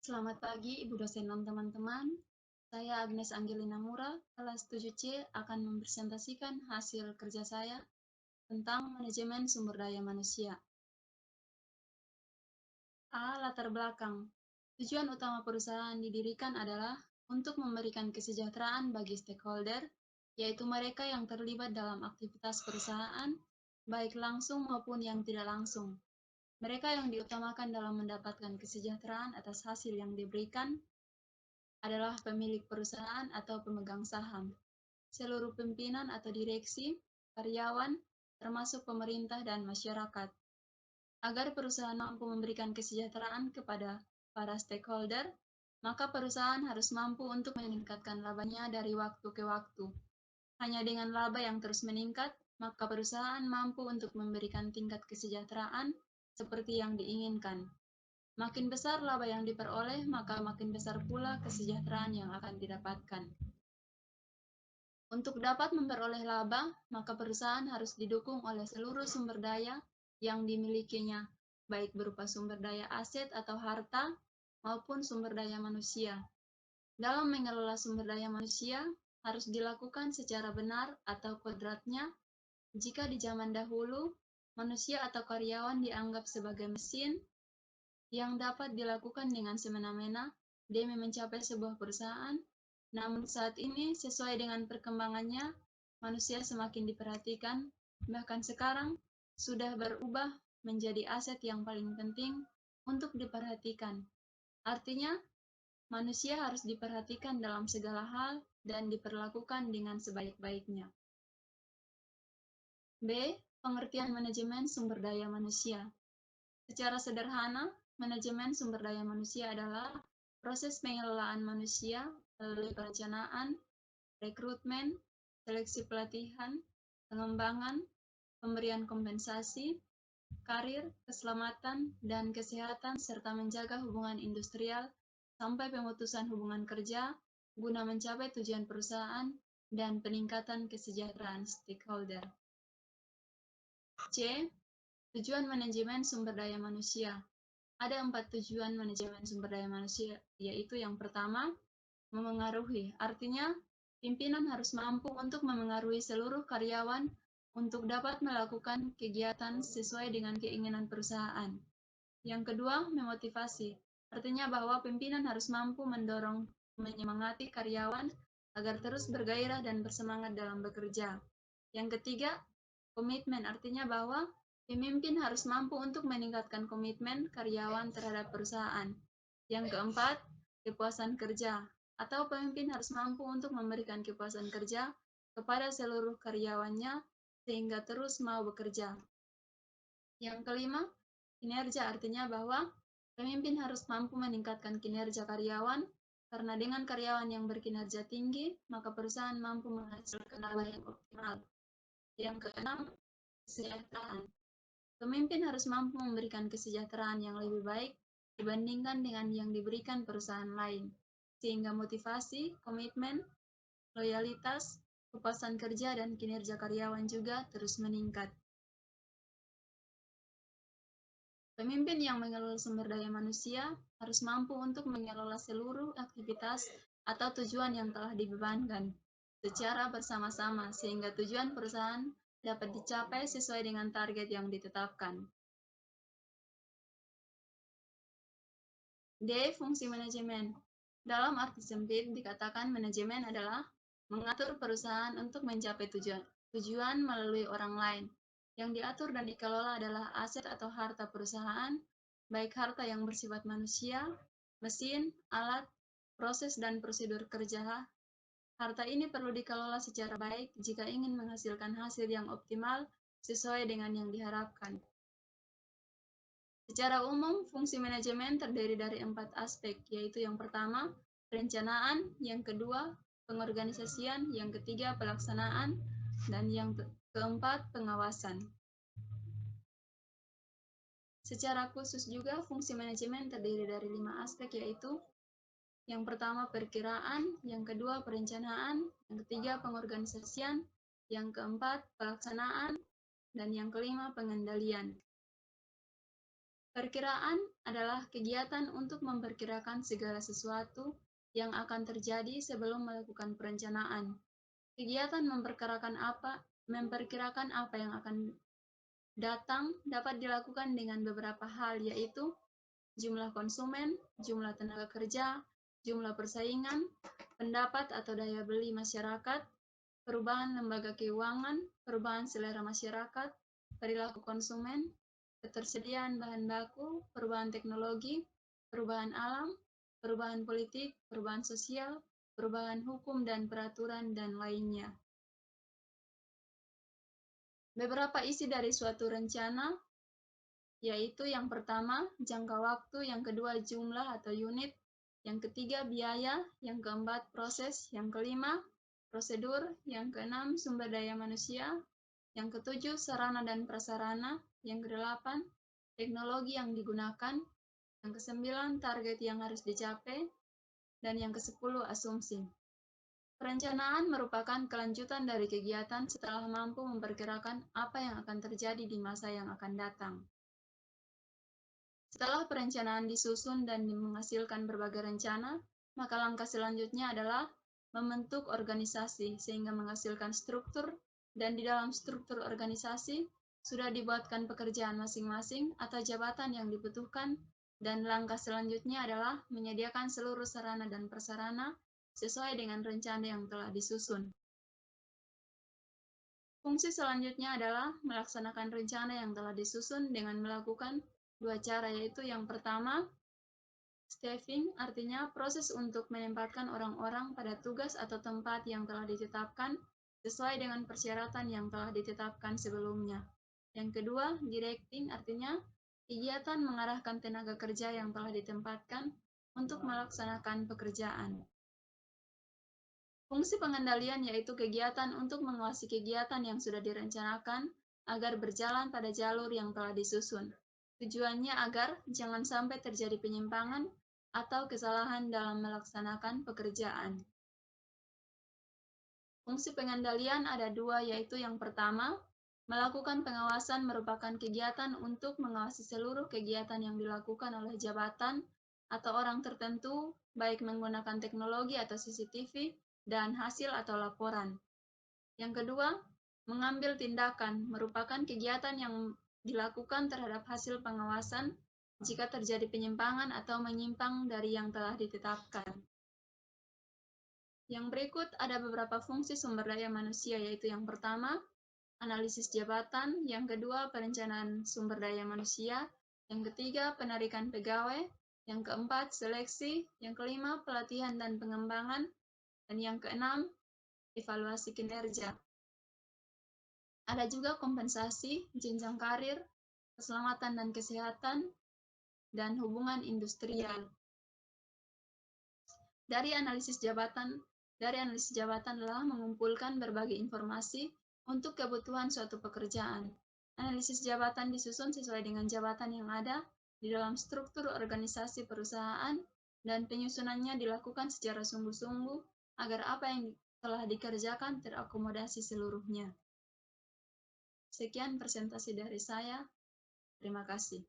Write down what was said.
Selamat pagi, Ibu dosen dan teman-teman. Saya Agnes Angelina Mura, kelas 7C akan mempresentasikan hasil kerja saya tentang manajemen sumber daya manusia. Latar belakang. Tujuan utama perusahaan didirikan adalah untuk memberikan kesejahteraan bagi stakeholder, yaitu mereka yang terlibat dalam aktivitas perusahaan, baik langsung maupun yang tidak langsung. Mereka yang diutamakan dalam mendapatkan kesejahteraan atas hasil yang diberikan adalah pemilik perusahaan atau pemegang saham, seluruh pimpinan atau direksi, karyawan, termasuk pemerintah dan masyarakat. Agar perusahaan mampu memberikan kesejahteraan kepada para stakeholder, maka perusahaan harus mampu untuk meningkatkan labanya dari waktu ke waktu. Hanya dengan laba yang terus meningkat, maka perusahaan mampu untuk memberikan tingkat kesejahteraan seperti yang diinginkan. Makin besar laba yang diperoleh, maka makin besar pula kesejahteraan yang akan didapatkan. Untuk dapat memperoleh laba, maka perusahaan harus didukung oleh seluruh sumber daya yang dimilikinya, baik berupa sumber daya aset atau harta, maupun sumber daya manusia. Dalam mengelola sumber daya manusia, harus dilakukan secara benar atau kodratnya. Jika di zaman dahulu, manusia atau karyawan dianggap sebagai mesin yang dapat dilakukan dengan semena-mena demi mencapai sebuah perusahaan. Namun saat ini, sesuai dengan perkembangannya, manusia semakin diperhatikan, bahkan sekarang sudah berubah menjadi aset yang paling penting untuk diperhatikan. Artinya, manusia harus diperhatikan dalam segala hal dan diperlakukan dengan sebaik-baiknya. B. Pengertian manajemen sumber daya manusia. Secara sederhana, manajemen sumber daya manusia adalah proses pengelolaan manusia melalui perencanaan, rekrutmen, seleksi pelatihan, pengembangan, pemberian kompensasi, karir, keselamatan, dan kesehatan, serta menjaga hubungan industrial sampai pemutusan hubungan kerja guna mencapai tujuan perusahaan dan peningkatan kesejahteraan stakeholder. C. Tujuan manajemen sumber daya manusia. Ada 4 tujuan manajemen sumber daya manusia, yaitu yang pertama, memengaruhi. Artinya, pimpinan harus mampu untuk memengaruhi seluruh karyawan untuk dapat melakukan kegiatan sesuai dengan keinginan perusahaan. Yang kedua, memotivasi. Artinya bahwa pimpinan harus mampu mendorong, menyemangati karyawan agar terus bergairah dan bersemangat dalam bekerja. Yang ketiga, komitmen. Artinya bahwa pemimpin harus mampu untuk meningkatkan komitmen karyawan terhadap perusahaan. Yang keempat, kepuasan kerja, atau pemimpin harus mampu untuk memberikan kepuasan kerja kepada seluruh karyawannya sehingga terus mau bekerja. Yang kelima, kinerja, artinya bahwa pemimpin harus mampu meningkatkan kinerja karyawan, karena dengan karyawan yang berkinerja tinggi, maka perusahaan mampu menghasilkan laba yang optimal. Yang keenam, kesejahteraan. Pemimpin harus mampu memberikan kesejahteraan yang lebih baik dibandingkan dengan yang diberikan perusahaan lain, sehingga motivasi, komitmen, loyalitas, kepuasan kerja, dan kinerja karyawan juga terus meningkat. Pemimpin yang mengelola sumber daya manusia harus mampu untuk mengelola seluruh aktivitas atau tujuan yang telah dibebankan secara bersama-sama sehingga tujuan perusahaan dapat dicapai sesuai dengan target yang ditetapkan. D. Fungsi manajemen. Dalam arti sempit dikatakan manajemen adalah mengatur perusahaan untuk mencapai tujuan melalui orang lain. Yang diatur dan dikelola adalah aset atau harta perusahaan, baik harta yang bersifat manusia, mesin, alat, proses, dan prosedur kerja. Harta ini perlu dikelola secara baik jika ingin menghasilkan hasil yang optimal sesuai dengan yang diharapkan. Secara umum, fungsi manajemen terdiri dari 4 aspek, yaitu yang pertama, perencanaan, yang kedua, pengorganisasian, yang ketiga, pelaksanaan, dan yang keempat, pengawasan. Secara khusus juga, fungsi manajemen terdiri dari 5 aspek, yaitu yang pertama, perkiraan, yang kedua, perencanaan, yang ketiga, pengorganisasian, yang keempat, pelaksanaan, dan yang kelima, pengendalian. Perkiraan adalah kegiatan untuk memperkirakan segala sesuatu yang akan terjadi sebelum melakukan perencanaan. Kegiatan memperkirakan apa yang akan datang dapat dilakukan dengan beberapa hal, yaitu jumlah konsumen, jumlah tenaga kerja, jumlah persaingan, pendapat atau daya beli masyarakat, perubahan lembaga keuangan, perubahan selera masyarakat, perilaku konsumen, ketersediaan bahan baku, perubahan teknologi, perubahan alam, perubahan politik, perubahan sosial, perubahan hukum dan peraturan, dan lainnya. Beberapa isi dari suatu rencana yaitu yang pertama, jangka waktu, yang kedua, jumlah atau unit, yang ketiga, biaya, yang keempat, proses, yang kelima, prosedur, yang keenam, sumber daya manusia, yang ketujuh, sarana dan prasarana, yang kedelapan, teknologi yang digunakan, yang kesembilan, target yang harus dicapai, dan yang kesepuluh, asumsi. Perencanaan merupakan kelanjutan dari kegiatan setelah mampu memperkirakan apa yang akan terjadi di masa yang akan datang. Setelah perencanaan disusun dan menghasilkan berbagai rencana, maka langkah selanjutnya adalah membentuk organisasi sehingga menghasilkan struktur, dan di dalam struktur organisasi sudah dibuatkan pekerjaan masing-masing atau jabatan yang dibutuhkan, dan langkah selanjutnya adalah menyediakan seluruh sarana dan prasarana sesuai dengan rencana yang telah disusun. Fungsi selanjutnya adalah melaksanakan rencana yang telah disusun dengan melakukan dua cara, yaitu yang pertama, staffing, artinya proses untuk menempatkan orang-orang pada tugas atau tempat yang telah ditetapkan sesuai dengan persyaratan yang telah ditetapkan sebelumnya. Yang kedua, directing, artinya kegiatan mengarahkan tenaga kerja yang telah ditempatkan untuk melaksanakan pekerjaan. Fungsi pengendalian yaitu kegiatan untuk mengawasi kegiatan yang sudah direncanakan agar berjalan pada jalur yang telah disusun. Tujuannya agar jangan sampai terjadi penyimpangan atau kesalahan dalam melaksanakan pekerjaan. Fungsi pengendalian ada dua, yaitu yang pertama, melakukan pengawasan merupakan kegiatan untuk mengawasi seluruh kegiatan yang dilakukan oleh jabatan atau orang tertentu, baik menggunakan teknologi atau CCTV, dan hasil atau laporan. Yang kedua, mengambil tindakan merupakan kegiatan yang dilakukan terhadap hasil pengawasan jika terjadi penyimpangan atau menyimpang dari yang telah ditetapkan. Yang berikut ada beberapa fungsi sumber daya manusia, yaitu yang pertama, analisis jabatan, yang kedua, perencanaan sumber daya manusia, yang ketiga, penarikan pegawai, yang keempat, seleksi, yang kelima, pelatihan dan pengembangan, dan yang keenam, evaluasi kinerja. Ada juga kompensasi, jenjang karir, keselamatan dan kesehatan, dan hubungan industrial. Dari analisis jabatan adalah mengumpulkan berbagai informasi untuk kebutuhan suatu pekerjaan. Analisis jabatan disusun sesuai dengan jabatan yang ada di dalam struktur organisasi perusahaan, dan penyusunannya dilakukan secara sungguh-sungguh agar apa yang telah dikerjakan terakomodasi seluruhnya. Sekian presentasi dari saya. Terima kasih.